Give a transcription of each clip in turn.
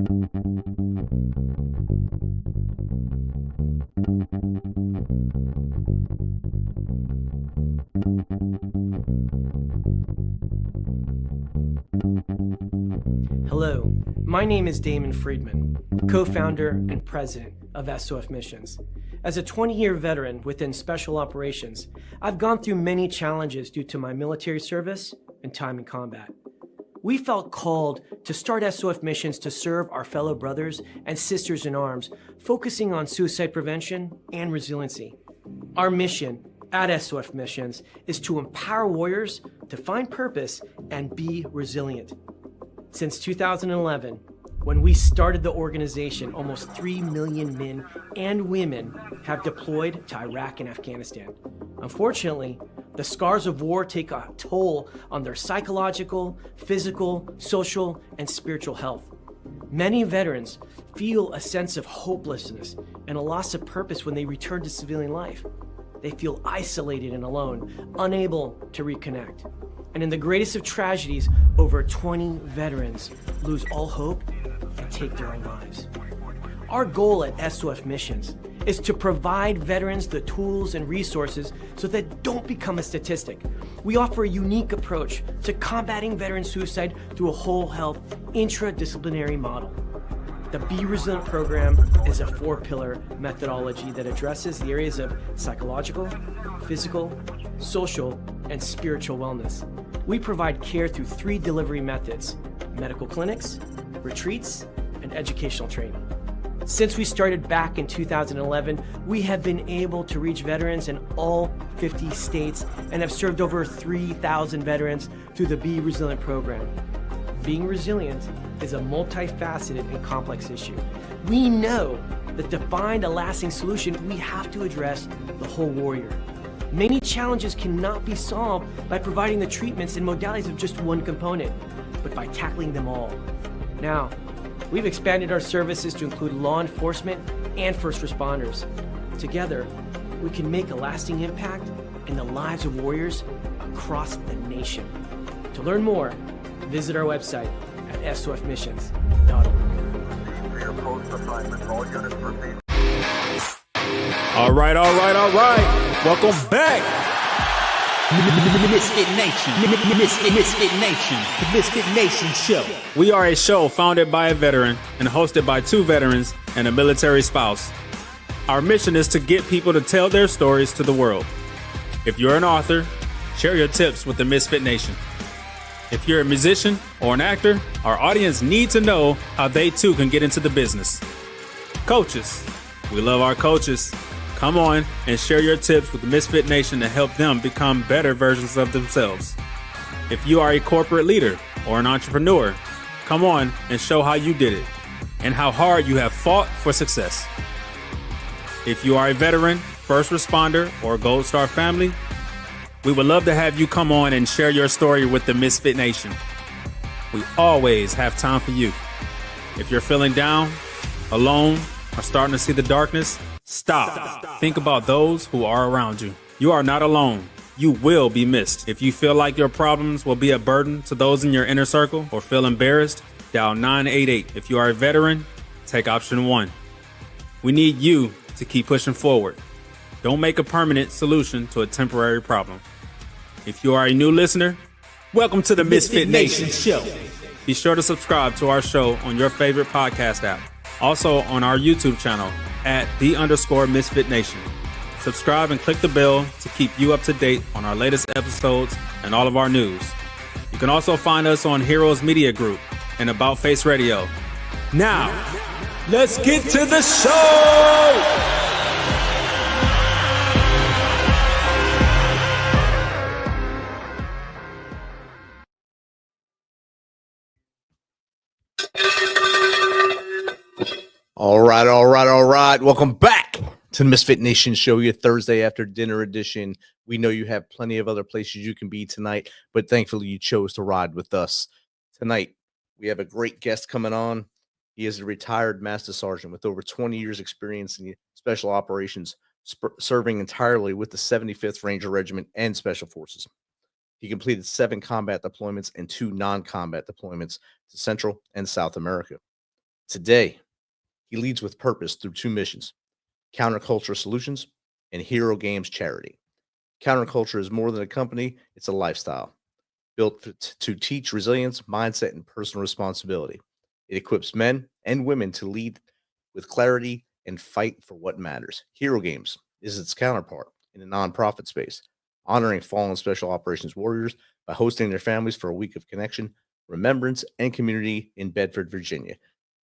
Hello, my name is Damon Friedman, co-founder and president of SOF Missions. As a 20-year veteran within Special Operations, I've gone through many challenges due to my military service and time in combat. We felt called to start SOF Missions to serve our fellow brothers and sisters in arms, focusing on suicide prevention and resiliency. Our mission at SOF Missions is to empower warriors to find purpose and be resilient. Since 2011, when we started the organization, almost 3 million men and women have deployed to Iraq and Afghanistan. Unfortunately, the scars of war take a toll on their psychological, physical, social, and spiritual health. Many veterans feel a sense of hopelessness and a loss of purpose when they return to civilian life. They feel isolated and alone, unable to reconnect. And in the greatest of tragedies, over 20 veterans lose all hope and take their own lives. Our goal at SOF Missions is to provide veterans the tools and resources so that they don't become a statistic. We offer a unique approach to combating veteran suicide through a whole health intradisciplinary model. The Be Resilient program is a 4-pillar methodology that addresses the areas of psychological, physical, social, and spiritual wellness. We provide care through 3 delivery methods: medical clinics, retreats, and educational training. Since we started back in 2011, we have been able to reach veterans in all 50 states and have served over 3,000 veterans through the Be Resilient program. Being resilient is a multifaceted and complex issue. We know that to find a lasting solution, we have to address the whole warrior. Many challenges cannot be solved by providing the treatments and modalities of just one component, but by tackling them all. Now, we've expanded our services to include law enforcement and first responders. Together, we can make a lasting impact in the lives of warriors across the nation. To learn more, visit our website at sofmissions.org. All right. Welcome back. MisFitNation, the MisFitNation show. We are a show founded by a veteran and hosted by 2 veterans and a military spouse. Our mission is to get people to tell their stories to the world. If you're an author, share your tips with the Misfit Nation. If you're a musician or an actor, our audience needs to know how they too can get into the business. Coaches, we love our coaches. Come on and share your tips with the Misfit Nation to help them become better versions of themselves. If you are a corporate leader or an entrepreneur, come on and show how you did it and how hard you have fought for success. If you are a veteran, first responder, or Gold Star family, we would love to have you come on and share your story with the Misfit Nation. We always have time for you. If you're feeling down, alone, or starting to see the darkness, stop. Think about those who are around you. You are not alone. You will be missed. If you feel like your problems will be a burden to those in your inner circle or feel embarrassed, dial 988. If you are a veteran, take option 1. We need you to keep pushing forward. Don't make a permanent solution to a temporary problem. If you are a new listener, welcome to the Misfit Nation show. Be sure to subscribe to our show on your favorite podcast app. Also on our YouTube channel at @the_Misfit Nation. Subscribe and click the bell to keep you up to date on our latest episodes and all of our news. You can also find us on Heroes Media Group and About Face Radio. Now, let's get to the show! All right. Welcome back to the Misfit Nation show, your Thursday after dinner edition. We know you have plenty of other places you can be tonight, but thankfully you chose to ride with us. Tonight, we have a great guest coming on. He is a retired Master Sergeant with over 20 years experience in special operations, serving entirely with the 75th Ranger Regiment and Special Forces. He completed 7 combat deployments and 2 non-combat deployments to Central and South America. Today, he leads with purpose through two missions: counterculture solutions and hero games charity. Counterculture is more than a company, it's a lifestyle built to teach resilience, mindset, and personal responsibility. It equips men and women to lead with clarity and fight for what matters. Hero Games is its counterpart in a nonprofit space, honoring fallen special operations warriors by hosting their families for a week of connection, remembrance, and community in Bedford, Virginia,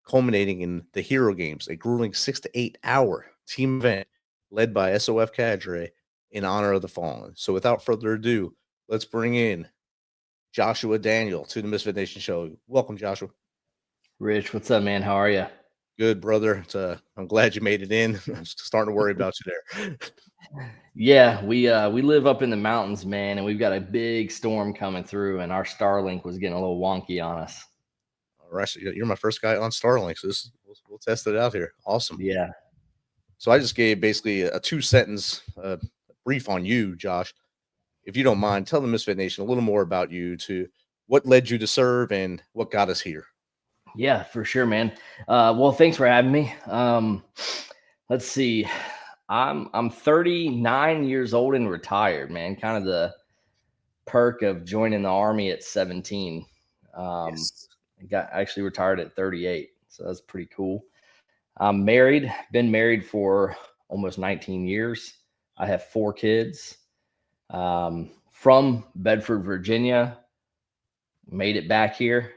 culminating in the Hero Games, a grueling 6 to 8 hour team event led by SOF cadre in honor of the fallen. So without further ado, let's bring in Joshua Daniel to the Misfit Nation show. Welcome, Joshua. Rich, what's up, man? How are you? Good, brother. I'm glad you made it in. I'm starting to worry about you there. Yeah, we live up in the mountains, man, and we've got a big storm coming through, and our Starlink was getting a little wonky on us. All right, so you're my first guy on Starlink, so we'll test it out here. Awesome. Yeah. So I just gave basically a 2 sentence brief on you, Josh. If you don't mind, tell the Misfit Nation a little more about you, to what led you to serve and what got us here. Yeah, for sure, man. Well, thanks for having me. Let's see. I'm 39 years old and retired, man. Kind of the perk of joining the Army at 17. Yes. I actually retired at 38, so that's pretty cool. I'm married, been married for almost 19 years. I have 4 kids. From Bedford, Virginia, made it back here.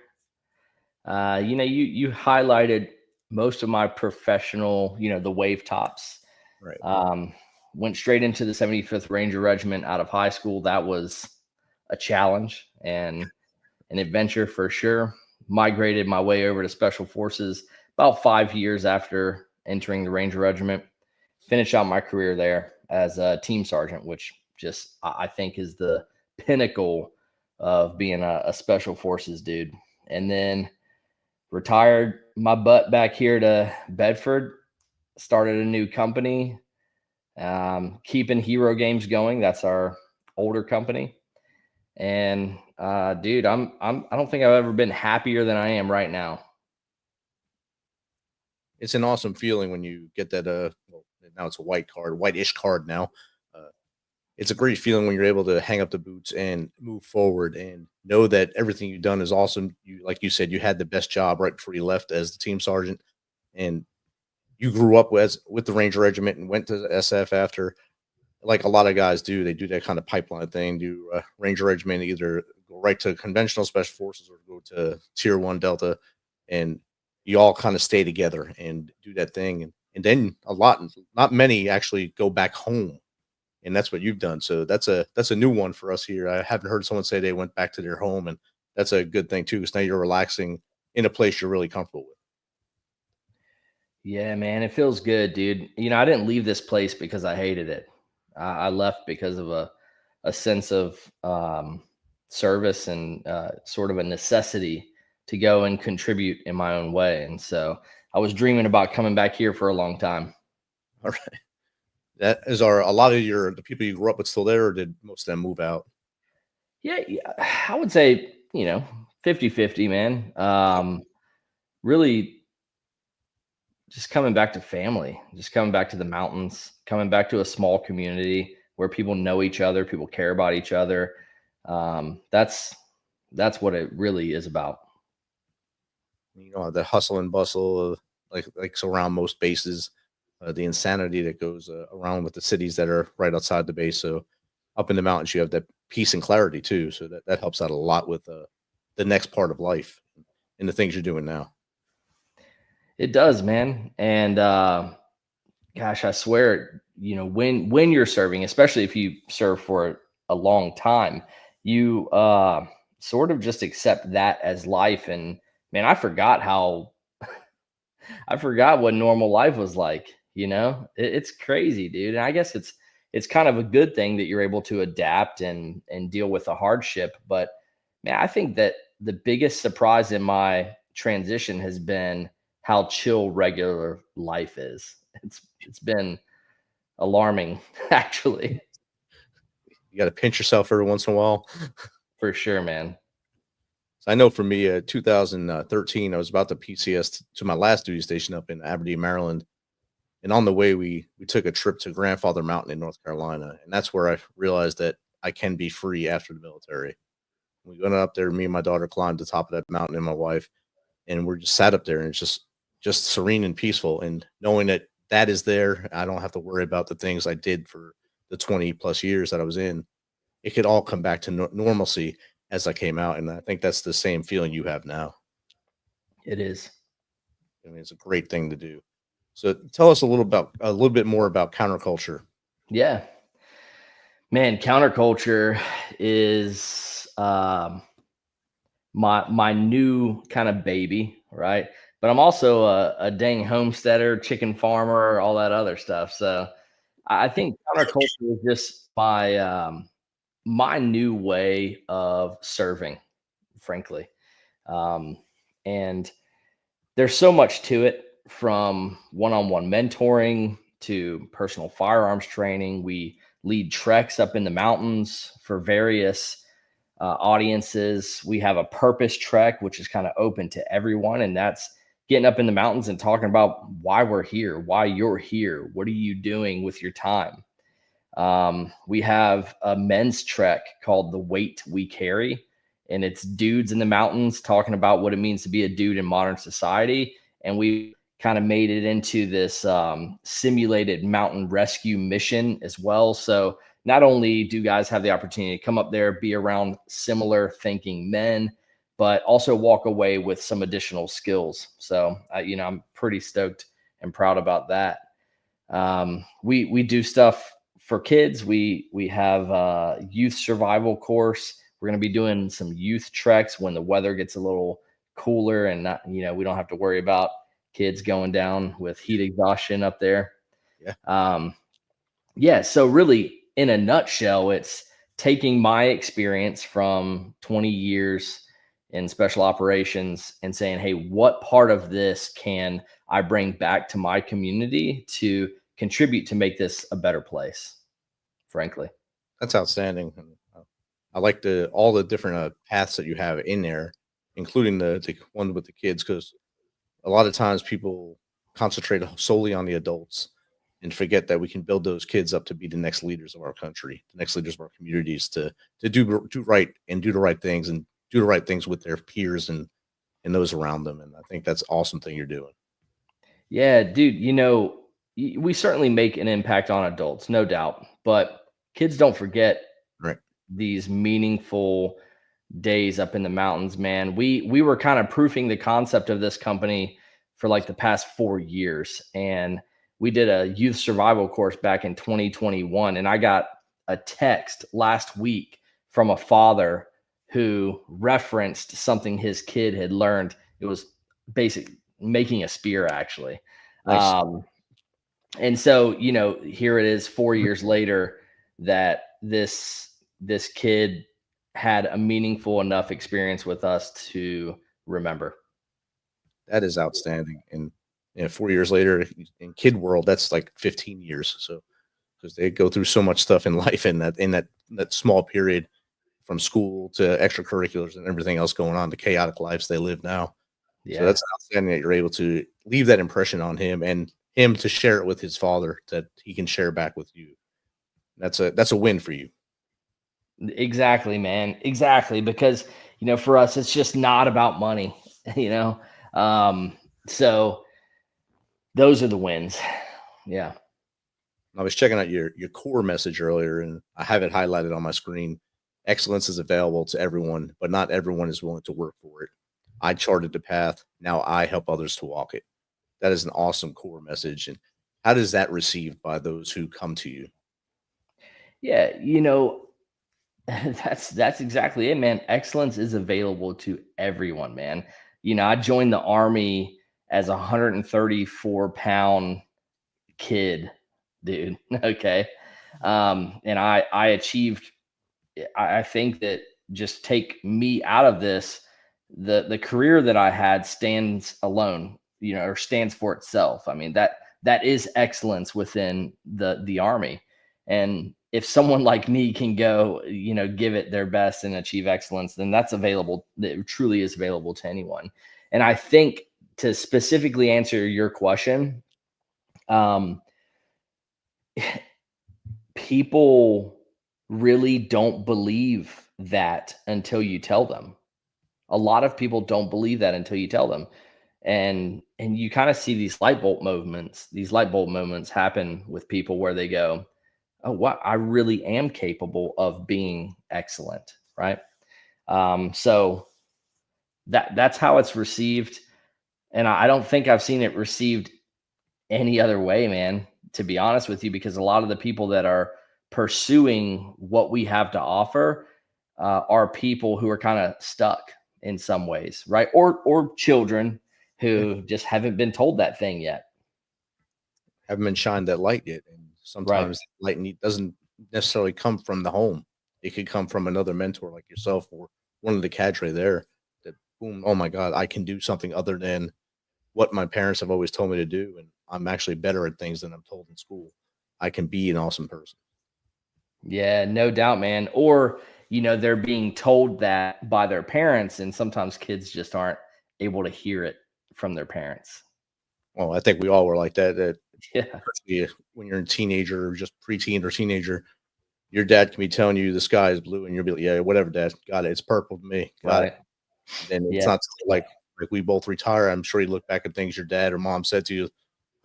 You highlighted most of my professional, the wave tops. Right. Went straight into the 75th Ranger Regiment out of high school. That was a challenge and an adventure for sure. Migrated my way over to Special Forces about 5 years after entering the Ranger Regiment. Finished out my career there as a team sergeant, which just I think is the pinnacle of being a Special Forces dude. And then retired my butt back here to Bedford, started a new company, keeping Hero Games going. That's our older company. And dude, I don't think I've ever been happier than I am right now. It's an awesome feeling when you get that. Well, now it's a whitish card now. It's a great feeling when you're able to hang up the boots and move forward and know that everything you've done is awesome. Like you said, you had the best job right before you left as the team sergeant, and you grew up with the Ranger Regiment and went to the SF after. Like a lot of guys do, they do that kind of pipeline thing. Do Ranger Regiment, either go right to conventional Special Forces or go to Tier 1 Delta, and you all kind of stay together and do that thing. And then not many actually go back home, and that's what you've done. So that's a new one for us here. I haven't heard someone say they went back to their home, and that's a good thing too, because now you're relaxing in a place you're really comfortable with. Yeah, man, it feels good, dude. I didn't leave this place because I hated it. I left because of a sense of service and sort of a necessity to go and contribute in my own way. And so I was dreaming about coming back here for a long time. All right. That is a lot of the people you grew up with still there, or did most of them move out? Yeah, I would say, 50-50, man. Really just coming back to family, just coming back to the mountains, coming back to a small community where people know each other, people care about each other. That's what it really is about. The hustle and bustle of like so around most bases, the insanity that goes around with the cities that are right outside the base. So up in the mountains, you have that peace and clarity too. So that helps out a lot with the next part of life and the things you're doing now. It does, man. And gosh, I swear, when you're serving, especially if you serve for a long time, you sort of just accept that as life. And man, I forgot what normal life was like. It's crazy, dude. And I guess it's kind of a good thing that you're able to adapt and deal with the hardship. But man, I think that the biggest surprise in my transition has been how chill regular life is. It's been alarming, actually. You got to pinch yourself every once in a while. For sure, man. So I know for me, 2013, I was about to PCS to my last duty station up in Aberdeen, Maryland. And on the way, we took a trip to Grandfather Mountain in North Carolina. And that's where I realized that I can be free after the military. We went up there, me and my daughter climbed the top of that mountain and my wife, and we're just sat up there and it's just serene and peaceful. And knowing that that is there, I don't have to worry about the things I did for the 20 plus years that I was in. It could all come back to normalcy as I came out. And I think that's the same feeling you have now. It is. I mean, it's a great thing to do. So tell us a little bit more about counterculture. Yeah, man, counterculture is my new kind of baby, right? But I'm also a dang homesteader, chicken farmer, all that other stuff. So I think counterculture is just my new way of serving, frankly. And there's so much to it, from one-on-one mentoring to personal firearms training. We lead treks up in the mountains for various audiences. We have a purpose trek, which is kind of open to everyone. And that's getting up in the mountains and talking about why we're here, why you're here. What are you doing with your time? We have a men's trek called The Weight We Carry, and it's dudes in the mountains talking about what it means to be a dude in modern society. And we kind of made it into this simulated mountain rescue mission as well. So not only do guys have the opportunity to come up there, be around similar thinking men, but also walk away with some additional skills. So, I'm pretty stoked and proud about that. We do stuff for kids. We have a youth survival course. We're going to be doing some youth treks when the weather gets a little cooler and not, we don't have to worry about kids going down with heat exhaustion up there. Yeah. So really, in a nutshell, it's taking my experience from 20 years in special operations and saying, hey, what part of this can I bring back to my community to contribute to make this a better place, frankly. That's outstanding. I like all the different paths that you have in there, including the one with the kids, because a lot of times people concentrate solely on the adults and forget that we can build those kids up to be the next leaders of our country, the next leaders of our communities, to do right and do the right things and do the right things with their peers and those around them. And I think that's an awesome thing you're doing. Yeah, dude, we certainly make an impact on adults, no doubt, but kids don't forget Right. these meaningful days up in the mountains, man. We were kind of proofing the concept of this company for like the past 4 years. And we did a youth survival course back in 2021. And I got a text last week from a father who referenced something his kid had learned. It was basic making a spear, actually. Nice. And so, here it is 4 years later that this kid had a meaningful enough experience with us to remember. That is outstanding. And 4 years later in kid world, that's like 15 years. So, because they go through so much stuff in life in that small period, from school to extracurriculars and everything else going on, the chaotic lives they live now. Yeah. So that's outstanding that you're able to leave that impression on him and him to share it with his father, that he can share back with you. That's a win for you. Exactly, man. Exactly. Because, for us, it's just not about money, so those are the wins. Yeah. I was checking out your core message earlier, and I have it highlighted on my screen. Excellence is available to everyone, but not everyone is willing to work for it. I charted the path. Now I help others to walk it. That is an awesome core message. And how does that received by those who come to you? Yeah. That's exactly it, man. Excellence is available to everyone, man. I joined the Army as a 134-pound kid, dude. Okay. And I achieved, I think that just take me out of this, the career that I had stands alone, or stands for itself. I mean, that is excellence within the Army. And if someone like me can go, give it their best and achieve excellence, then that's available. It truly is available to anyone. And I think, to specifically answer your question, people really don't believe that until you tell them. A lot of people don't believe that until you tell them. And you kind of see these light bulb moments happen with people where they go, oh, wow, I really am capable of being excellent, right? So that's how it's received. And I don't think I've seen it received any other way, man, to be honest with you, because a lot of the people that are pursuing what we have to offer are people who are kind of stuck in some ways, right? Or children who just haven't been told that thing yet. Haven't been shined that light yet. And sometimes light doesn't necessarily come from the home. It could come from another mentor like yourself or one of the cadre there that, boom, oh my God, I can do something other than what my parents have always told me to do. And I'm actually better at things than I'm told in school. I can be an awesome person. Yeah, no doubt, man. Or, they're being told that by their parents, and sometimes kids just aren't able to hear it from their parents. Well, I think we all were like that. Yeah. Especially when you're a teenager or just preteen or teenager, your dad can be telling you the sky is blue and you'll be like, yeah, whatever, dad. Got it. It's purple to me. Got it. And it's Yeah. not like we both retire. I'm sure you look back at things your dad or mom said to you,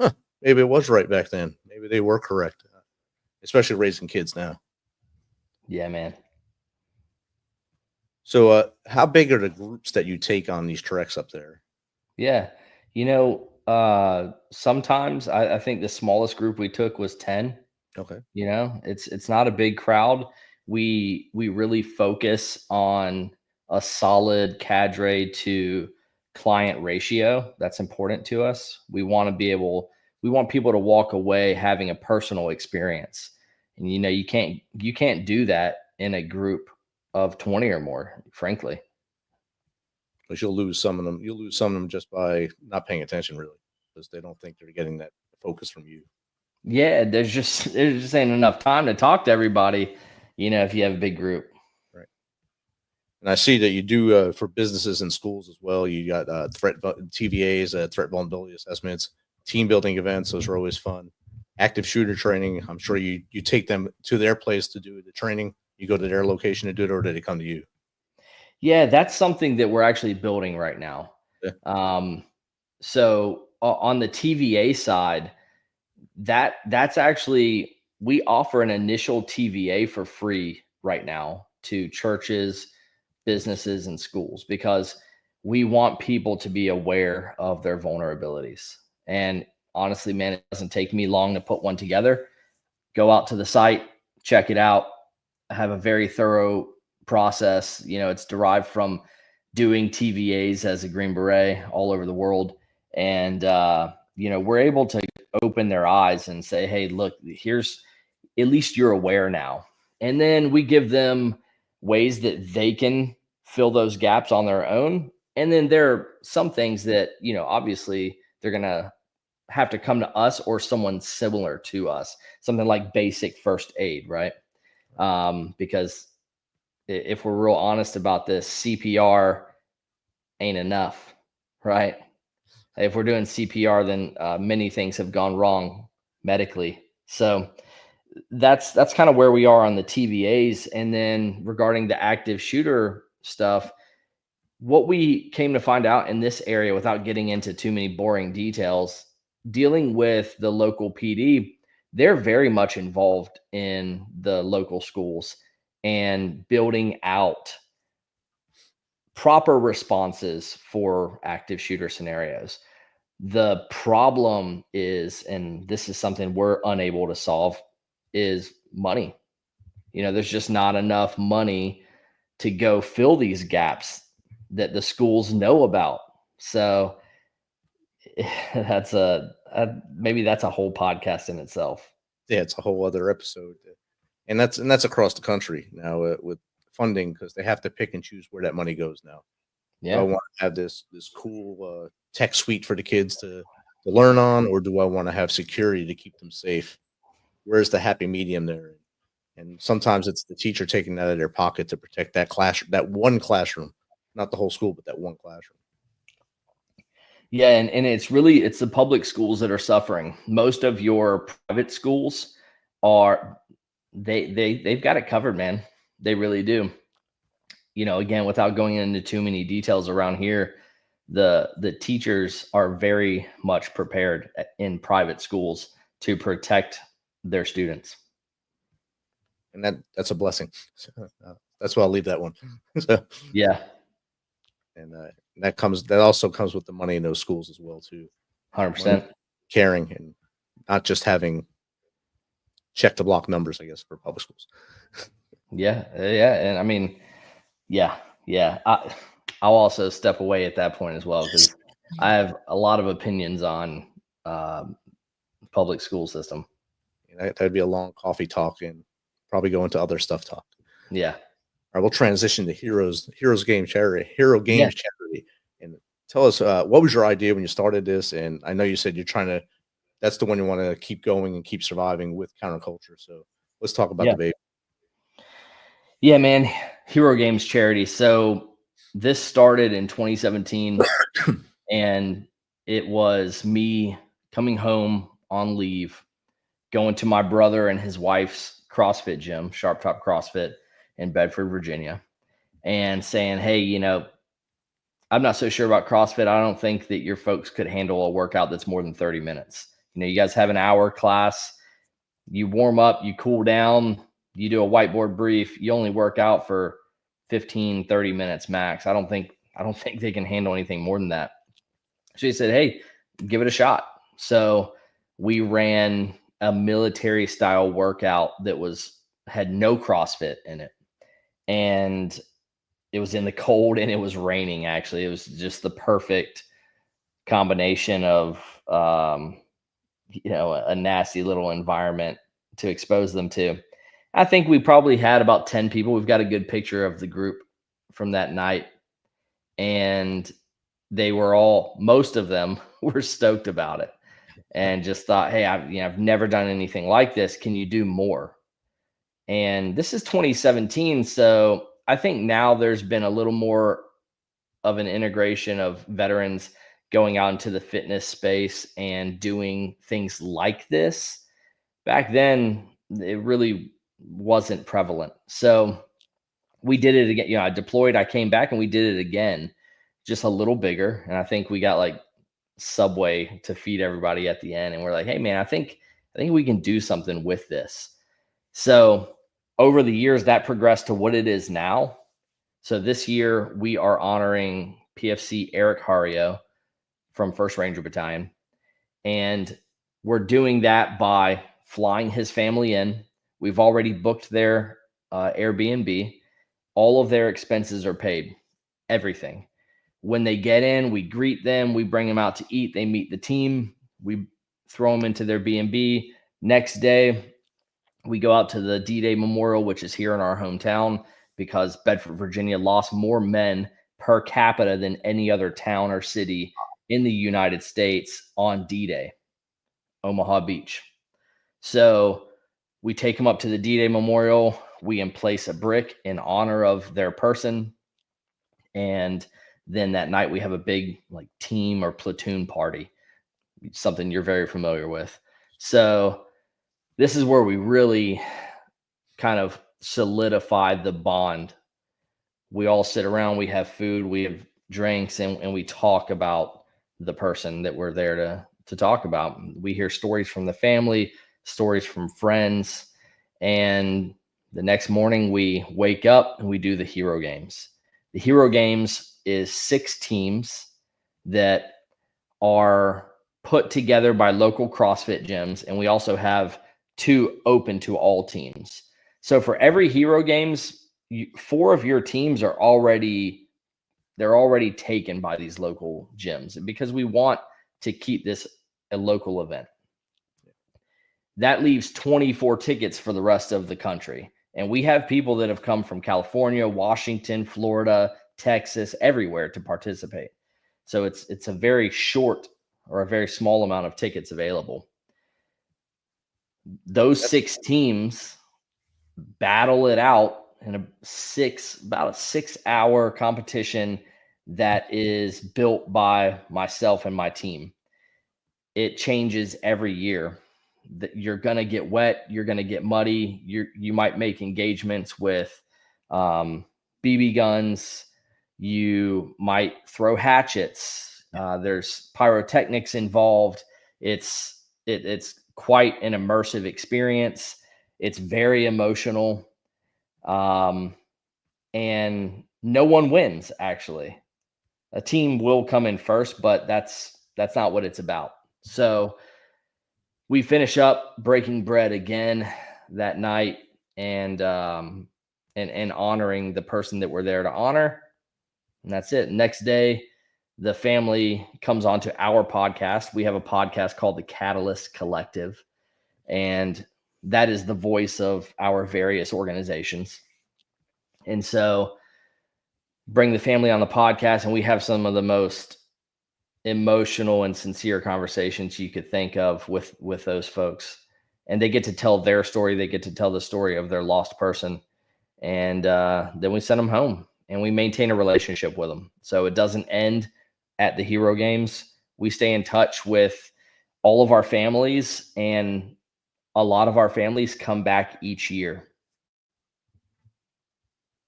huh, maybe it was right back then. Maybe they were correct, especially raising kids now. Yeah, man. So how big are the groups that you take on these treks up there? Yeah. Sometimes I think the smallest group we took was 10. Okay. It's not a big crowd. We really focus on a solid cadre to client ratio. That's important to us. We want people to walk away having a personal experience. And you can't do that in a group of 20 or more, frankly. Because you'll lose some of them. You'll lose some of them just by not paying attention, really, because they don't think they're getting that focus from you. Yeah, there's just ain't enough time to talk to everybody, if you have a big group. Right. And I see that you do for businesses and schools as well. You got TVAs, threat vulnerability assessments, team building events. Those are always fun. Active shooter training. I'm sure you take them to their place to do the training. You go to their location to do it, or do they come to you? Yeah, that's something that we're actually building right now. Yeah. So on the TVA side, that's actually, we offer an initial TVA for free right now to churches, businesses, and schools, because we want people to be aware of their vulnerabilities. And honestly, man, it doesn't take me long to put one together. Go out to the site, check it out. I have a very thorough process. It's derived from doing TVAs as a Green Beret all over the world. And, we're able to open their eyes and say, hey, look, here's, at least you're aware now. And then we give them ways that they can fill those gaps on their own. And then there are some things that, obviously they're going to have to come to us or someone similar to us, something like basic first aid, right? Because if we're real honest about this, CPR ain't enough, right? If we're doing CPR, then many things have gone wrong medically. So that's kind of where we are on the TVAs. And then regarding the active shooter stuff, what we came to find out in this area, without getting into too many boring details, dealing with the local PD, they're very much involved in the local schools and building out proper responses for active shooter scenarios. The problem is, and this is something we're unable to solve, is money. There's just not enough money to go fill these gaps that the schools know about. So that's maybe that's a whole podcast in itself. Yeah, it's a whole other episode, and that's across the country now with funding, because they have to pick and choose where that money goes now. Yeah. Do I want to have this cool tech suite for the kids to learn on, or do I want to have security to keep them safe? where's the happy medium there? And sometimes it's the teacher taking that out of their pocket to protect that classroom, that one classroom, not the whole school, but that one classroom. Yeah, and it's the public schools that are suffering. Most of your private schools are they've got it covered, man. They really do. Again, without going into too many details around here, the teachers are very much prepared in private schools to protect their students. And that's a blessing. So, that's why I'll leave that one. So, Yeah, and that also comes with the money in those schools as well too. 100%. Caring and not just having check the block numbers, I guess, for public schools. Yeah, and I mean, yeah. I'll also step away at that point as well because I have a lot of opinions on public school system. That'd be a long coffee talk and probably go into other stuff talk. Yeah. All right, we'll transition to Hero Games Charity. And tell us, what was your idea when you started this? And I know you said that's the one you want to keep going and keep surviving with counterculture. So let's talk about the baby. Yeah, man. Hero Games Charity. So this started in 2017 and it was me coming home on leave, going to my brother and his wife's CrossFit gym, Sharp Top CrossFit in Bedford, Virginia, and saying, hey, I'm not so sure about CrossFit. I don't think that your folks could handle a workout that's more than 30 minutes. You guys have an hour class, you warm up, you cool down, you do a whiteboard brief, you only work out for 15, 30 minutes max. I don't think they can handle anything more than that. So he said, hey, give it a shot. So we ran a military style workout that had no CrossFit in it. And it was in the cold and it was raining. Actually, it was just the perfect combination of, a nasty little environment to expose them to. I think we probably had about 10 people. We've got a good picture of the group from that night. And most of them were stoked about it and just thought, hey, I've never done anything like this. Can you do more? And this is 2017. So I think now there's been a little more of an integration of veterans going out into the fitness space and doing things like this. Back then, it really wasn't prevalent. So we did it again. I deployed, I came back and we did it again, just a little bigger. And I think we got like Subway to feed everybody at the end. And we're like, hey man, I think we can do something with this. So over the years that progressed to what it is now. So this year we are honoring PFC Eric Hario from 1st Ranger Battalion. And we're doing that by flying his family in. We've already booked their Airbnb. All of their expenses are paid, everything. When they get in, we greet them. We bring them out to eat. They meet the team. We throw them into their B&B. Next day, we go out to the D-Day Memorial, which is here in our hometown, because Bedford, Virginia lost more men per capita than any other town or city in the United States on D-Day, Omaha Beach. So we take them up to the D-Day Memorial. We emplace a brick in honor of their person. And then that night we have a big like team or platoon party, something you're very familiar with. So this is where we really kind of solidified the bond. We all sit around, we have food, we have drinks, and we talk about the person that we're there to talk about. We hear stories from the family, stories from friends, and the next morning we wake up and we do the Hero Games. The Hero Games is 6 teams that are put together by local CrossFit gyms, and we also have 2 open to all teams. So for every Hero Games, 4 of your teams are already taken by these local gyms because we want to keep this a local event. That leaves 24 tickets for the rest of the country. And we have people that have come from California, Washington, Florida, Texas, everywhere to participate. So it's a very short or a very small amount of tickets available. those 6 teams battle it out in about a 6-hour competition that is built by myself and my team. It changes every year. That you're gonna get wet, you're gonna get muddy. You might make engagements with BB guns. You might throw hatchets. There's pyrotechnics involved. It's quite an immersive experience. It's very emotional, and no one wins. Actually, a team will come in first, but that's not what it's about. So we finish up breaking bread again that night, and honoring the person that we're there to honor. And that's it. Next day, the family comes onto our podcast. We have a podcast called the Catalyst Collective, and that is the voice of our various organizations. And so bring the family on the podcast, and we have some of the most emotional and sincere conversations you could think of with those folks. And they get to tell their story. They get to tell the story of their lost person. And then we send them home, and we maintain a relationship with them. So it doesn't end at the Hero Games. We stay in touch with all of our families, and a lot of our families come back each year.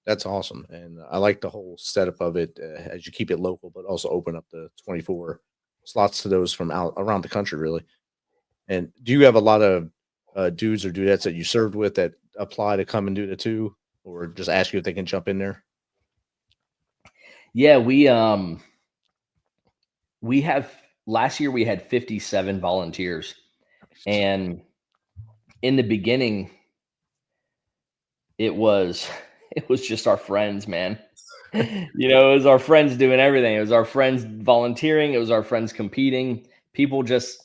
That's awesome. And I like the whole setup of it as you keep it local, but also open up the 24 slots to those from out around the country, really. And do you have a lot of dudes or dudettes that you served with that apply to come and do the two, or just ask you if they can jump in there? Yeah, we have, last year we had 57 volunteers. And in the beginning, it was just our friends, man. It was our friends doing everything. It was our friends volunteering. It was our friends competing. People just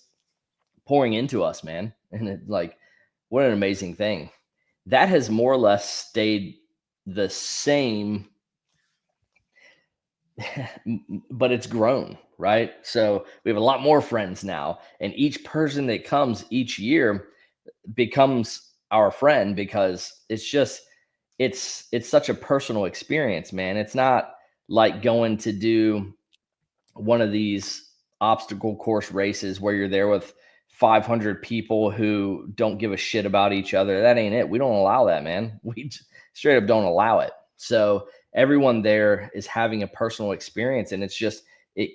pouring into us, man. And what an amazing thing. That has more or less stayed the same, but it's grown, right? So we have a lot more friends now, and each person that comes each year becomes our friend, because it's such a personal experience, man. It's not like going to do one of these obstacle course races where you're there with 500 people who don't give a shit about each other. That ain't it. We don't allow that, man. We straight up don't allow it. So everyone there is having a personal experience, and it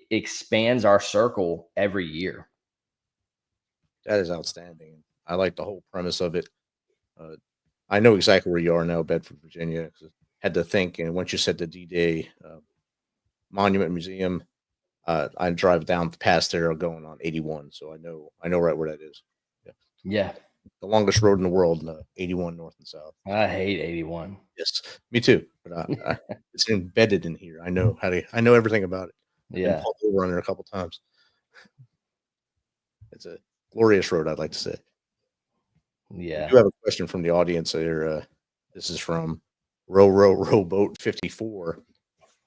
expands our circle every year. That is outstanding. I like the whole premise of it. I know exactly where you are now, Bedford, Virginia. Had to think, and once you said the D-Day Monument Museum, I drive down past there going on 81, so I know right where that is. Yeah. The longest road in the world, 81 north and south. I hate 81. Yes, me too. But it's embedded in here. I know everything about it. I've been pulled over on it a couple times. It's a glorious road, I'd like to say. Yeah. We do have a question from the audience here. This is from Rowboat 54.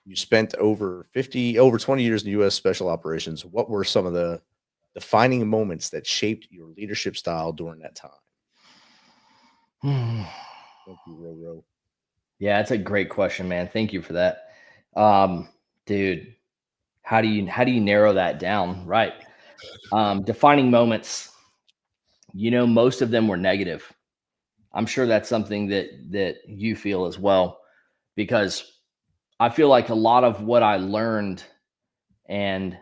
You spent over 20 years in the U.S. Special Operations. What were some of the defining moments that shaped your leadership style during that time? Thank you, Ro. Yeah, it's a great question, man. Thank you for that. Dude, how do you narrow that down? Right. Defining moments, most of them were negative. I'm sure that's something that you feel as well, because I feel like a lot of what I learned and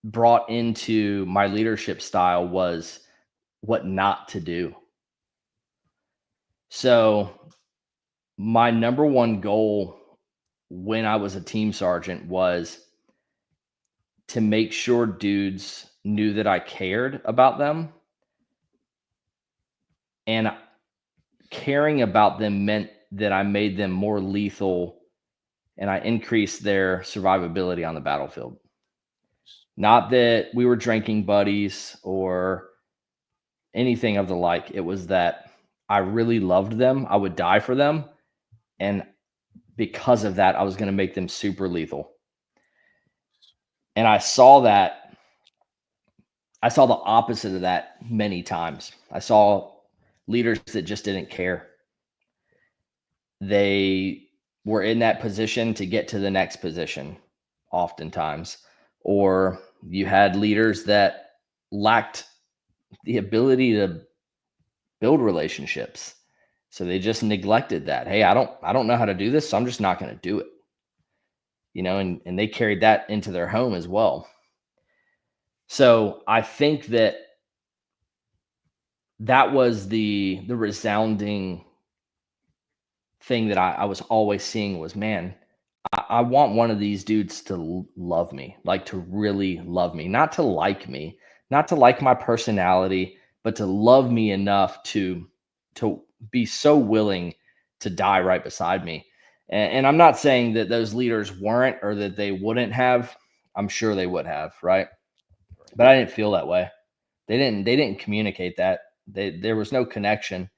brought into my leadership style was what not to do. So my number one goal when I was a team sergeant was to make sure dudes knew that I cared about them. And caring about them meant that I made them more lethal, and I increased their survivability on the battlefield. Not that we were drinking buddies or anything of the like. It was that I really loved them. I would die for them. And because of that, I was going to make them super lethal. And I saw the opposite of that many times. I saw leaders that just didn't care. They were in that position to get to the next position oftentimes, or you had leaders that lacked the ability to build relationships. So they just neglected that. Hey, I don't know how to do this, so I'm just not going to do it. And they carried that into their home as well. So I think that was the resounding thing that I was always seeing was, man, I want one of these dudes to love me, like to really love me, not to like me, not to like my personality, but to love me enough to be so willing to die right beside me. And I'm not saying that those leaders weren't or that they wouldn't have. I'm sure they would have, right? But I didn't feel that way. They didn't communicate that. There was no connection.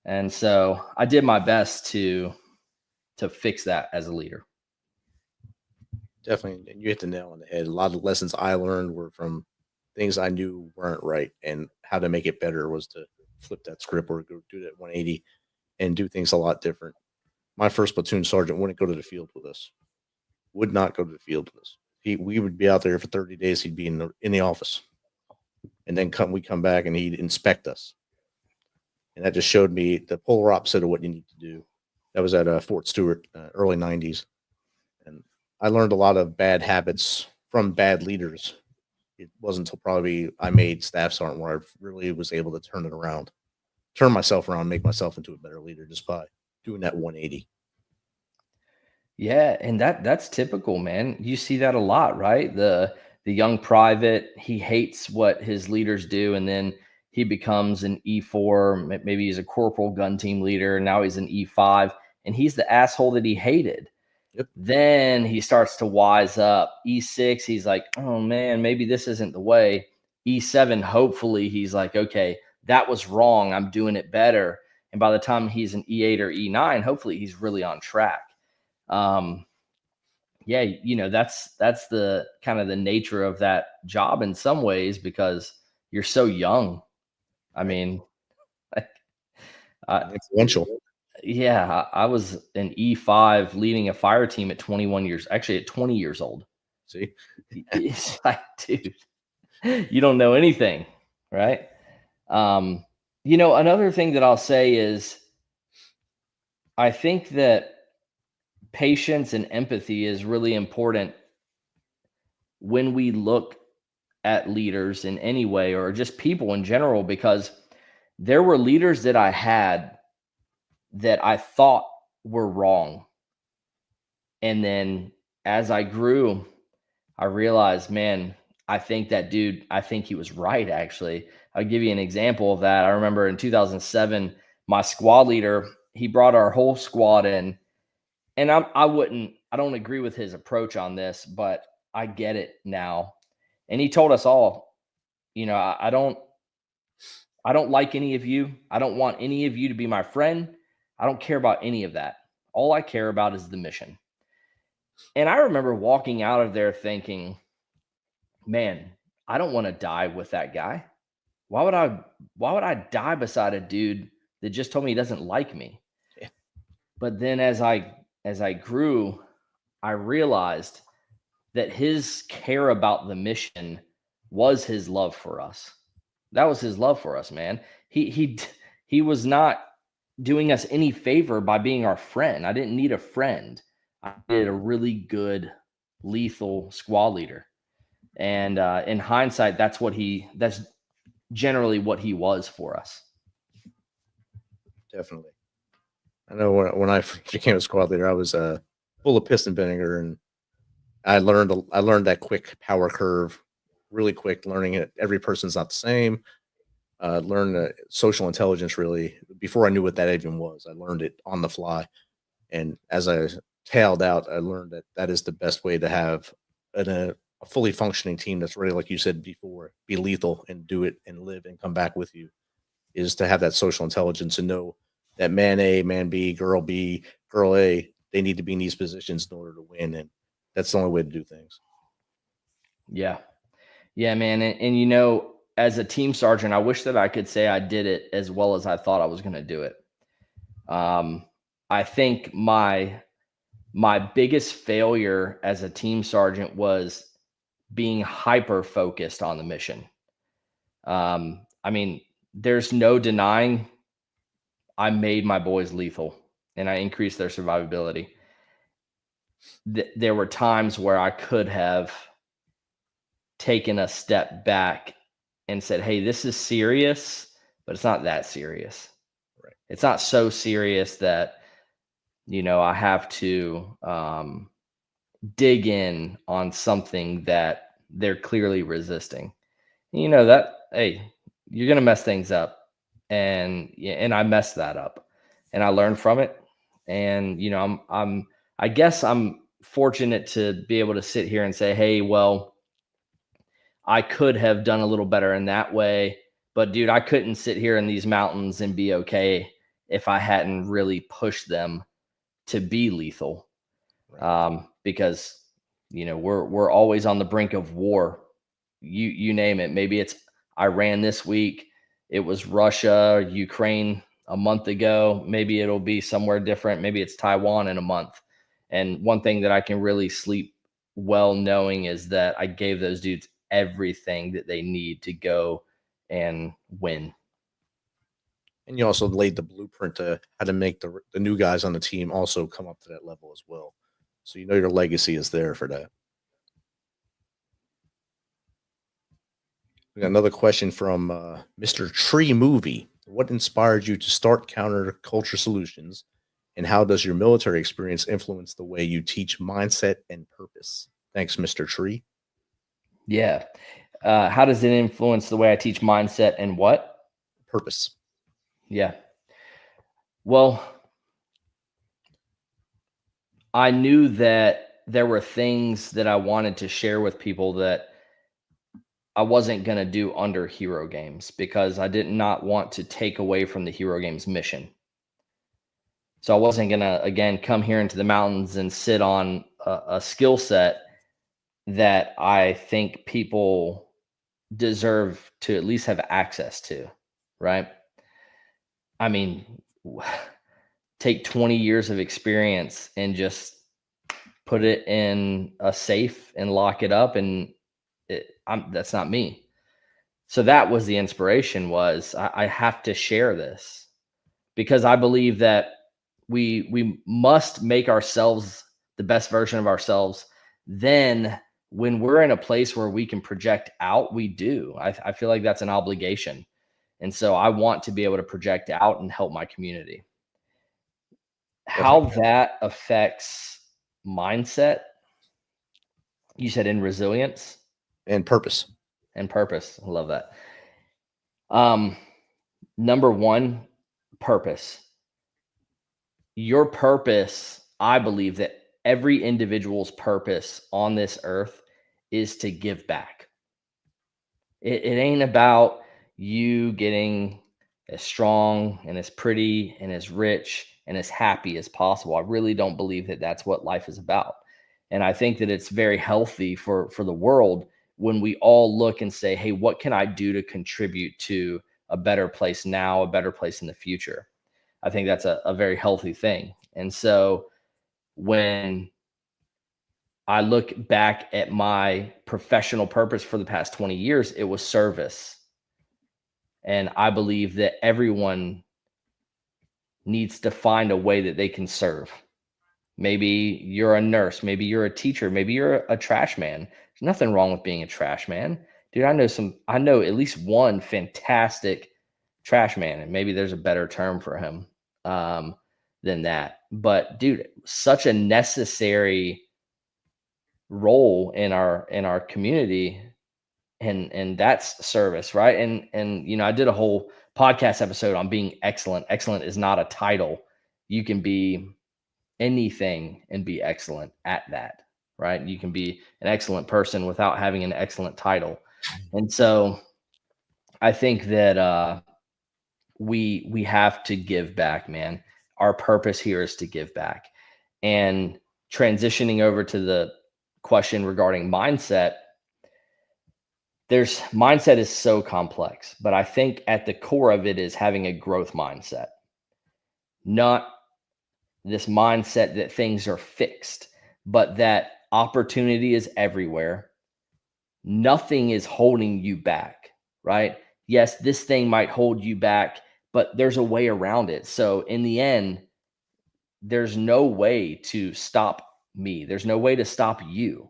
And so I did my best to fix that as a leader. Definitely. And you hit the nail on the head. A lot of lessons I learned were from things I knew weren't right, and how to make it better was to flip that script or go do that 180 and do things a lot different. My first platoon sergeant wouldn't go to the field with us, would not go to the field with us. We would be out there for 30 days. He'd be in the office, and then we come back and he'd inspect us. And that just showed me the polar opposite of what you need to do. That was at Fort Stewart, early 90s. And I learned a lot of bad habits from bad leaders. It wasn't until probably I made staff sergeant where I really was able to turn myself around, make myself into a better leader just by doing that 180. Yeah, and that's typical, man. You see that a lot, right? The young private, he hates what his leaders do, and then he becomes an E4, maybe he's a corporal gun team leader, now he's an E5, and he's the asshole that he hated. Yep. Then he starts to wise up. E6, he's like, oh man, maybe this isn't the way. E7, hopefully he's like, okay, that was wrong. I'm doing it better. And by the time he's an E8 or E9, hopefully he's really on track. Yeah, that's the kind of the nature of that job in some ways, because you're so young. I mean, Influential. yeah, I was an E5 leading a fire team at 21 years, actually at 20 years old. See, It's like, dude, you don't know anything, right? Another thing that I'll say is I think that patience and empathy is really important when we look at leaders in any way, or just people in general, because there were leaders that I had that I thought were wrong. And then as I grew, I realized, man, I think he was right, actually. I'll give you an example of that. I remember in 2007, my squad leader, he brought our whole squad in. And I don't agree with his approach on this, but I get it now. And he told us all, I don't like any of you. I don't want any of you to be my friend. I don't care about any of that. All I care about is the mission. And I remember walking out of there thinking, man, I don't want to die with that guy. Why would I die beside a dude that just told me he doesn't like me? Yeah. But then as I grew, I realized that his care about the mission was his love for us. That was his love for us, man. He was not doing us any favor by being our friend. I didn't need a friend. I needed a really good, lethal squad leader. And in hindsight, that's generally what he was for us. Definitely. I know when I became a squad leader, I was full of piston vinegar, and I learned that quick power curve really quick, learning it. Every person's not the same. Learn social intelligence really before I knew what that even was. I learned it on the fly. And as I tailed out, I learned that is the best way to have a fully functioning team that's ready, like you said before, be lethal and do it and live and come back with you, is to have that social intelligence and know that man A, man B, girl A, they need to be in these positions in order to win. And that's the only way to do things. Yeah. Yeah, man. And as a team sergeant, I wish that I could say I did it as well as I thought I was going to do it. I think my biggest failure as a team sergeant was being hyper focused on the mission. I mean, there's no denying I made my boys lethal and I increased their survivability. There were times where I could have taken a step back and said, hey, this is serious, but it's not that serious. Right. It's not so serious that, I have to dig in on something that they're clearly resisting. That, hey, you're going to mess things up. And I messed that up and I learned from it. And, I guess I'm fortunate to be able to sit here and say, hey, well, I could have done a little better in that way, but dude, I couldn't sit here in these mountains and be okay if I hadn't really pushed them to be lethal. Right. Because, we're always on the brink of war. You name it. Maybe it's Iran this week. It was Russia, Ukraine a month ago. Maybe it'll be somewhere different. Maybe it's Taiwan in a month. And one thing that I can really sleep well knowing is that I gave those dudes everything that they need to go and win. And you also laid the blueprint to how to make the new guys on the team also come up to that level as well. So your legacy is there for that. We got another question from Mr. Tree Movie. What inspired you to start Counterculture Solutions, and how does your military experience influence the way you teach mindset and purpose? Thanks, Mr. Tree. Yeah. How does it influence the way I teach mindset and what? Purpose. Yeah. Well, I knew that there were things that I wanted to share with people that I wasn't going to do under Hero Games because I did not want to take away from the Hero Games mission. So I wasn't going to, again, come here into the mountains and sit on a skill set that I think people deserve to at least have access to, right? I mean, take 20 years of experience and just put it in a safe and lock it up, and that's not me. So that was the inspiration. Was I have to share this because I believe that we must make ourselves the best version of ourselves. Then when we're in a place where we can project out, we do. I feel like that's an obligation. And so I want to be able to project out and help my community. How that affects mindset, you said in resilience? And purpose. And purpose. I love that. Number one, purpose. Your purpose, I believe that every individual's purpose on this earth is to give back. It ain't about you getting as strong and as pretty and as rich and as happy as possible. I really don't believe that that's what life is about. And I think that it's very healthy for the world when we all look and say, hey, what can I do to contribute to a better place now, a better place in the future? I think that's a very healthy thing. And so when I look back at my professional purpose for the past 20 years, it was service. And I believe that everyone needs to find a way that they can serve. Maybe you're a nurse, maybe you're a teacher, maybe you're a trash man. There's nothing wrong with being a trash man. Dude, I know at least one fantastic trash man, and maybe there's a better term for him than that. But dude, such a necessary role in our community, and that's service, right? And I did a whole podcast episode on being excellent. Excellent is not a title. You can be anything and be excellent at that, right? You can be an excellent person without having an excellent title. And so I think that we have to give back, man. Our purpose here is to give back. And transitioning over to the question regarding mindset, mindset is so complex, but I think at the core of it is having a growth mindset, not this mindset that things are fixed, but that opportunity is everywhere. Nothing is holding you back, right? Yes, this thing might hold you back, but there's a way around it. So in the end, there's no way to stop me. There's no way to stop you.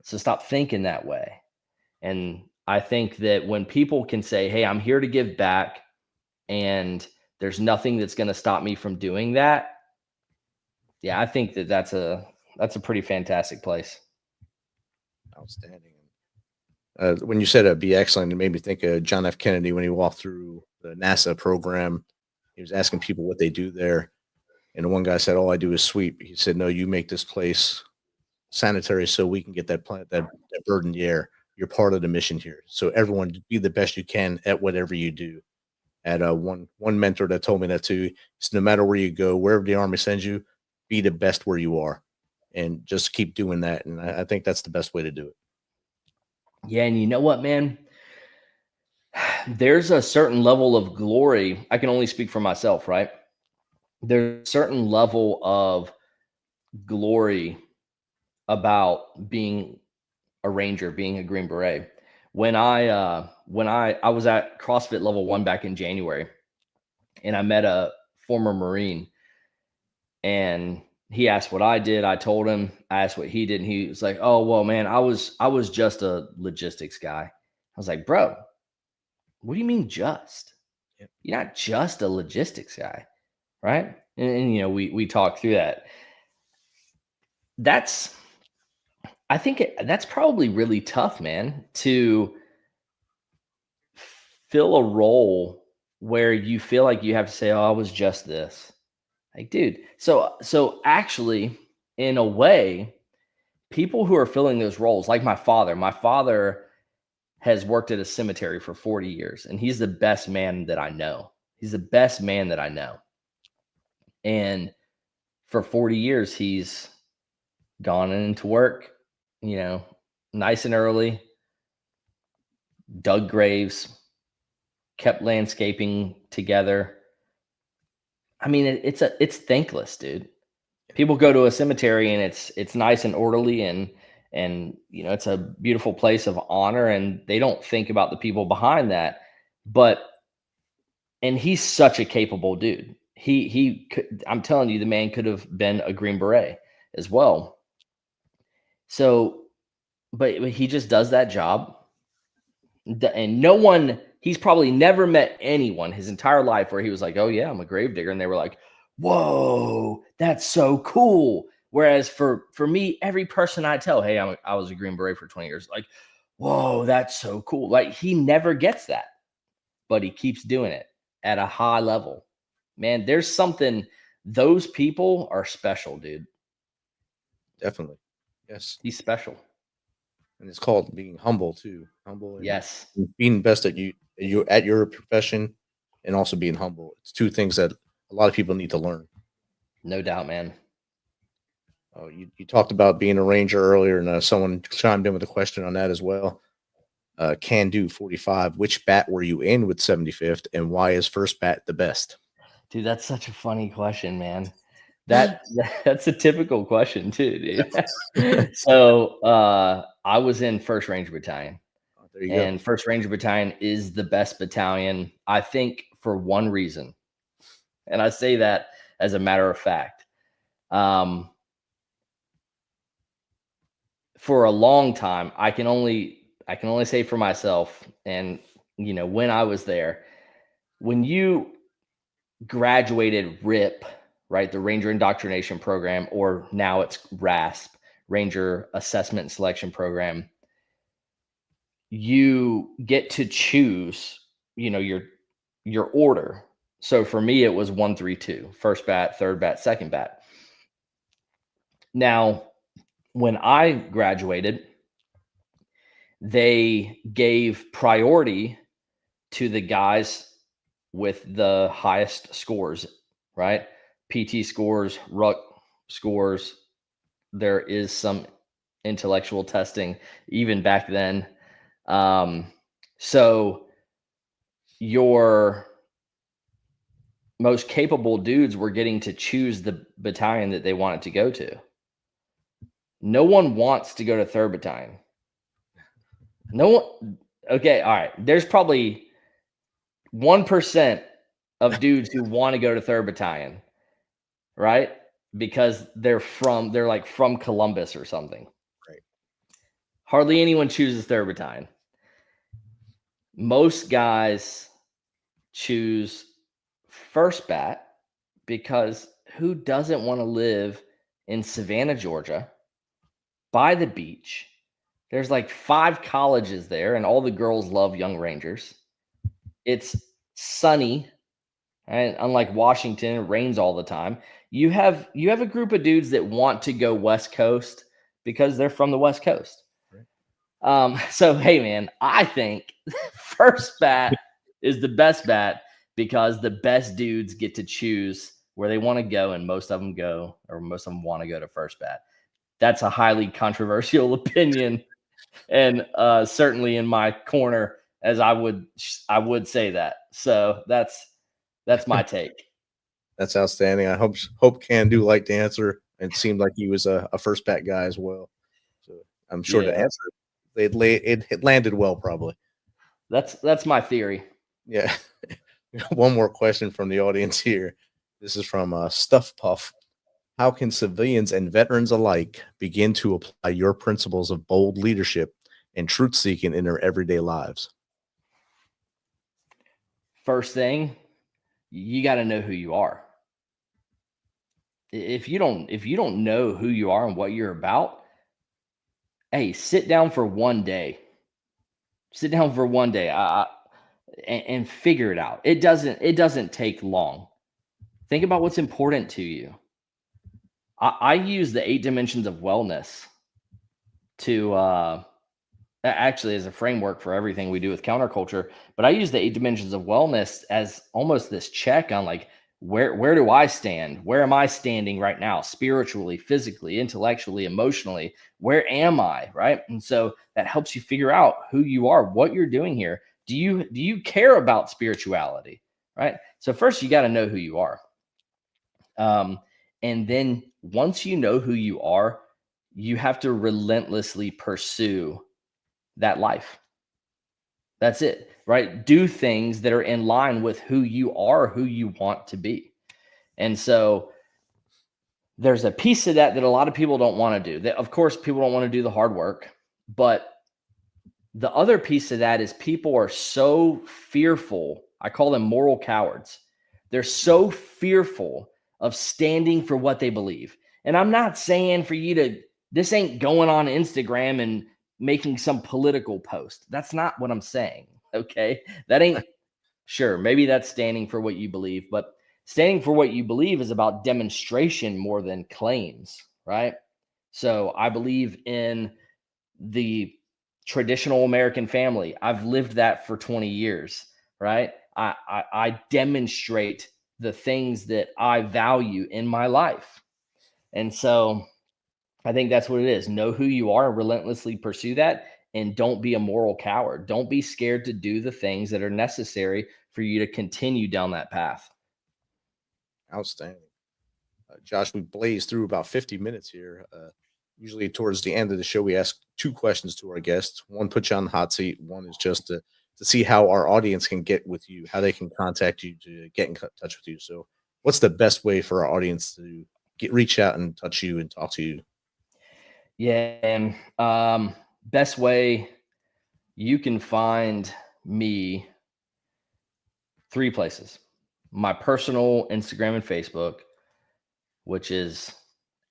So stop thinking that way. And I think that when people can say, hey, I'm here to give back, and there's nothing that's going to stop me from doing that. Yeah, I think that that's a pretty fantastic place. Outstanding. When you said be excellent, it made me think of John F. Kennedy when he walked through the NASA program. He was asking people what they do there. And the one guy said, all I do is sweep. He said, no, you make this place sanitary so we can get that bird in the air. You're part of the mission here. So everyone be the best you can at whatever you do. I had one mentor that told me that too. So no matter where you go, wherever the Army sends you, be the best where you are, and just keep doing that. And I think that's the best way to do it. Yeah, and you know what, man? There's a certain level of glory. I can only speak for myself, right? There's a certain level of glory about being a Ranger, being a Green Beret. When I was at CrossFit level 1 back in January, and I met a former Marine, and he asked what I did. I told him. I asked what he did, and he was like, "Oh, well, man, I was just a logistics guy." I was like, "Bro, what do you mean just? Yep. You're not just a logistics guy, right?" And you know, we talked through that. I think that's probably really tough, man, to fill a role where you feel like you have to say, "Oh, I was just this." Like, dude, so actually, in a way, people who are filling those roles, like my father has worked at a cemetery for 40 years, and he's the best man that I know. He's the best man that I know. And for 40 years, he's gone into work, you know, nice and early, dug graves, kept landscaping together. I mean, it's thankless, dude. People go to a cemetery and it's nice and orderly, and you know, it's a beautiful place of honor, and they don't think about the people behind that. And he's such a capable dude. I'm telling you, the man could have been a Green Beret as well. So, but he just does that job. And he's probably never met anyone his entire life where he was like, "Oh yeah, I'm a gravedigger," and they were like, "Whoa, that's so cool." Whereas for me, every person I tell, "Hey, I was a Green Beret for 20 years," like, "Whoa, that's so cool." Like, he never gets that, but he keeps doing it at a high level. Man, there's something. Those people are special, dude. Definitely. Yes. He's special. And it's called being humble too. Humble. And Yes. being best at at your profession, and also being humble. It's two things that a lot of people need to learn. No doubt, man. Oh, you talked about being a Ranger earlier, and someone chimed in with a question on that as well. Can do 45. Which bat were you in with 75th, and why is first bat the best? Dude, that's such a funny question, man. That's a typical question too, dude. So I was in 1st Ranger Battalion. Oh, there you And go. 1st Ranger Battalion is the best battalion, I think, for one reason. And I say that as a matter of fact. For a long time, I can only say for myself, and you know, when I was there, when you graduated RIP, right, the Ranger Indoctrination Program, or now it's RASP, Ranger Assessment and Selection Program, you get to choose, you know, your order. So for me, it was 1, 3, 2, first bat, third bat, second bat. Now, when I graduated, they gave priority to the guys with the highest scores, right? PT scores, RUC scores. There is some intellectual testing even back then. So your most capable dudes were getting to choose the battalion that they wanted to go to. No one wants to go to 3rd Battalion. No one. Okay, all right. There's probably 1% of dudes who want to go to 3rd Battalion, right? Because they're like from Columbus or something. Right. Hardly anyone chooses 3rd Battalion. Most guys choose 1st Bat because who doesn't want to live in Savannah, Georgia, by the beach? There's like 5 colleges there, and all the girls love Young Rangers. It's sunny, and unlike Washington, it rains all the time. You have a group of dudes that want to go West Coast because they're from the West Coast. Right. So hey, man, I think 1st Bat is the best bat because the best dudes get to choose where they want to go, and most of them want to go to 1st Bat. That's a highly controversial opinion, and certainly in my corner, as I would say that. So that's my take. That's outstanding. I hope Can Do liked the answer. It seemed like he was a 1st Bat guy as well. So I'm sure the answer it landed well, probably. That's my theory. Yeah. One more question from the audience here. This is from Stuff Puff. How can civilians and veterans alike begin to apply your principles of bold leadership and truth seeking in their everyday lives? First thing, you got to know who you are. If you don't know who you are and what you're about, hey, sit down for one day. Sit down for one day and figure it out. It doesn't take long. Think about what's important to you. I use the 8 dimensions of wellness to actually as a framework for everything we do with counterculture. But I use the 8 dimensions of wellness as almost this check on like, where do I stand? Where am I standing right now? Spiritually, physically, intellectually, emotionally, where am I? Right. And so that helps you figure out who you are, what you're doing here. Do you care about spirituality? Right. So first you got to know who you are. And then once you know who you are, you have to relentlessly pursue that life. That's it, right? Do things that are in line with who you are, who you want to be. And so there's a piece of that a lot of people don't want to do. That, of course, people don't want to do the hard work, but the other piece of that is people are so fearful. I call them moral cowards. They're so fearful of standing for what they believe. And I'm not saying for you this ain't going on Instagram and making some political post. That's not what I'm saying. Okay. That ain't sure. Maybe that's standing for what you believe, but standing for what you believe is about demonstration more than claims. Right. So I believe in the traditional American family. I've lived that for 20 years. Right. I demonstrate the things that I value in my life. And so I think that's what it is. Know who you are, relentlessly pursue that, and don't be a moral coward. Don't be scared to do the things that are necessary for you to continue down that path. Outstanding. Josh, we blazed through about 50 minutes here. Usually towards the end of the show, we ask 2 questions to our guests. One puts you on the hot seat. One is just to see how our audience can get with you, how they can contact you to get in touch with you. So what's the best way for our audience to reach out and touch you and talk to you? Yeah. Best way you can find me 3 places. My personal Instagram and Facebook, which is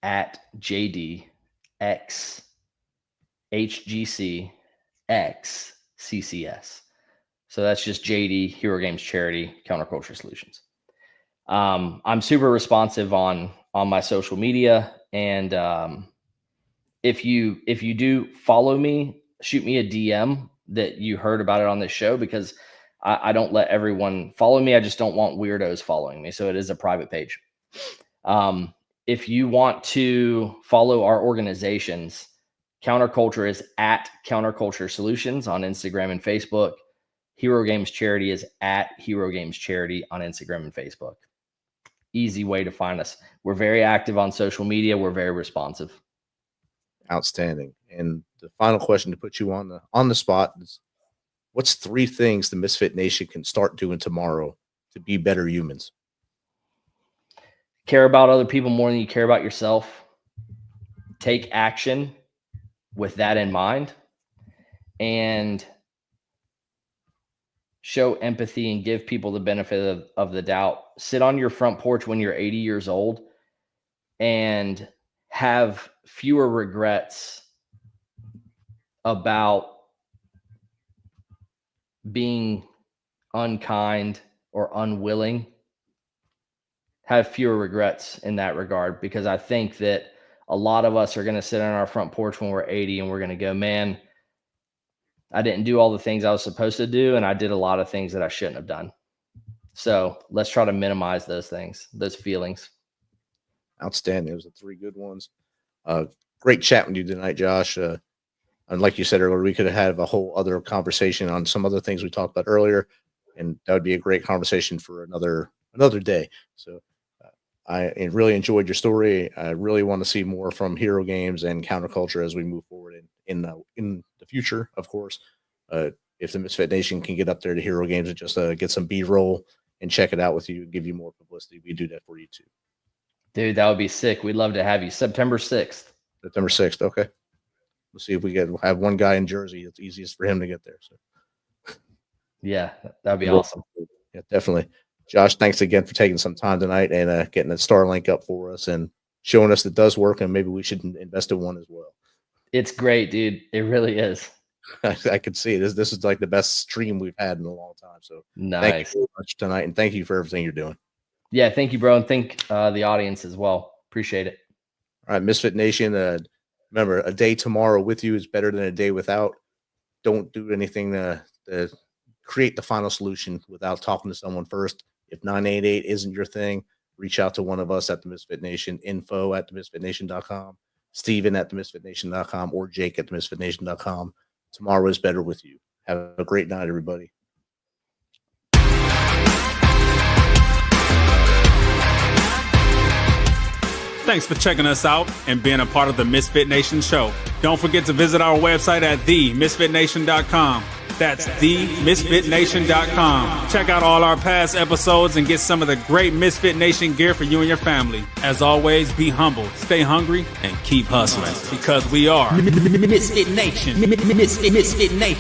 at JDXHGCXCCS. So that's just JD, Hero Games Charity, Counterculture Solutions. I'm super responsive on my social media, and if you do follow me, shoot me a DM that you heard about it on this show, because I don't let everyone follow me. I just don't want weirdos following me. So it is a private page. If you want to follow our organizations, Counterculture is at Counterculture Solutions on Instagram and Facebook. Hero Games Charity is at Hero Games Charity on Instagram and Facebook. Easy way to find us. We're very active on social media. We're very responsive. Outstanding. And the final question to put you on the spot is, what's 3 things the Misfit Nation can start doing tomorrow to be better humans? Care about other people more than you care about yourself. Take action with that in mind, and show empathy and give people the benefit of the doubt. Sit on your front porch when you're 80 years old and have fewer regrets about being unkind or unwilling. Have fewer regrets in that regard, because I think that a lot of us are going to sit on our front porch when we're 80 and we're going to go, man, I didn't do all the things I was supposed to do, and I did a lot of things that I shouldn't have done. So let's try to minimize those things, those feelings. Outstanding. Those are 3 good ones. Great chatting with you tonight, Josh. And like you said earlier, we could have had a whole other conversation on some other things we talked about earlier, and that would be a great conversation for another day. So I really enjoyed your story. I really want to see more from Hero Games and Counterculture as we move forward in the future, of course. If the Misfit Nation can get up there to Hero Games and just get some B-roll and check it out with you, give you more publicity, we do that for you too. Dude, that would be sick. We'd love to have you. September 6th. September 6th. Okay. We'll see if we have one guy in Jersey. It's easiest for him to get there. So yeah, that'd be awesome. Yeah, definitely. Josh, thanks again for taking some time tonight and getting the Starlink up for us and showing us it does work, and maybe we should invest in one as well. It's great, dude. It really is. I could see it. This is like the best stream we've had in a long time. So nice. Thank you very much tonight, and thank you for everything you're doing. Yeah, thank you, bro, and thank the audience as well. Appreciate it. All right, Misfit Nation, remember, a day tomorrow with you is better than a day without. Don't do anything to create the final solution without talking to someone first. If 988 isn't your thing, reach out to one of us at the Misfit Nation, info@themisfitnation.com, Steven at themisfitnation.com, or Jake at themisfitnation.com. Tomorrow is better with you. Have a great night, everybody. Thanks for checking us out and being a part of the Misfit Nation show. Don't forget to visit our website at themisfitnation.com. That's themisfitnation.com. Check out all our past episodes and get some of the great Misfit Nation gear for you and your family. As always, be humble, stay hungry, and keep hustling, because we are Misfit Nation. Misfit Nation.